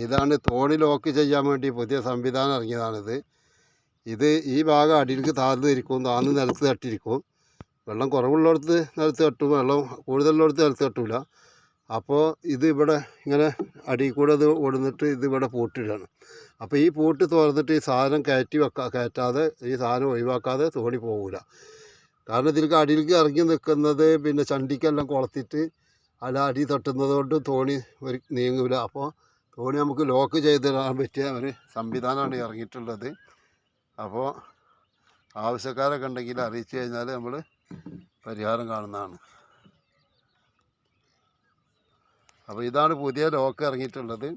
ഇതാണ് തോണി ലോക്ക് ചെയ്യാൻ വേണ്ടി പുതിയ സംവിധാനം ഇറങ്ങിയതാണിത്. ഈ ഭാഗം അടിയിലേക്ക് താഴ്ന്നിരിക്കും, താഴ്ന്ന് നിലത്ത് തട്ടിയിരിക്കും. വെള്ളം കുറവുള്ളിടത്ത് നിലത്ത് തട്ടും, വെള്ളം കൂടുതലുള്ളിടത്ത് നിലത്ത് തട്ടൂല. അപ്പോൾ ഇവിടെ ഇങ്ങനെ അടിയിൽ കൂടെ ഓടുന്നിട്ട് ഇവിടെ പൂട്ടിയിടാണ്. അപ്പോൾ ഈ പൂട്ട് തുറന്നിട്ട് ഈ സാധനം കയറ്റാതെ ഈ സാധനം ഒഴിവാക്കാതെ തോണി പോകില്ല. കാരണം ഇതിലേക്ക് അടിയിലേക്ക് ഇറങ്ങി നിൽക്കുന്നത് പിന്നെ ചണ്ടിക്കെല്ലാം കുളത്തിട്ട് അടി തട്ടുന്നത് കൊണ്ട് തോണി നീങ്ങൂല. അപ്പോൾ തോണി നമുക്ക് ലോക്ക് ചെയ്തിടാൻ പറ്റിയ ഒരു സംവിധാനമാണ് ഇറങ്ങിയിട്ടുള്ളത്. അപ്പോൾ ആവശ്യക്കാരൊക്കെ ഉണ്ടെങ്കിൽ അറിയിച്ചു കഴിഞ്ഞാൽ നമ്മൾ പരിഹാരം കാണുന്നതാണ്. അപ്പോൾ ഇതാണ് പുതിയ ലോക്ക് ഇറങ്ങിയിട്ടുള്ളത്.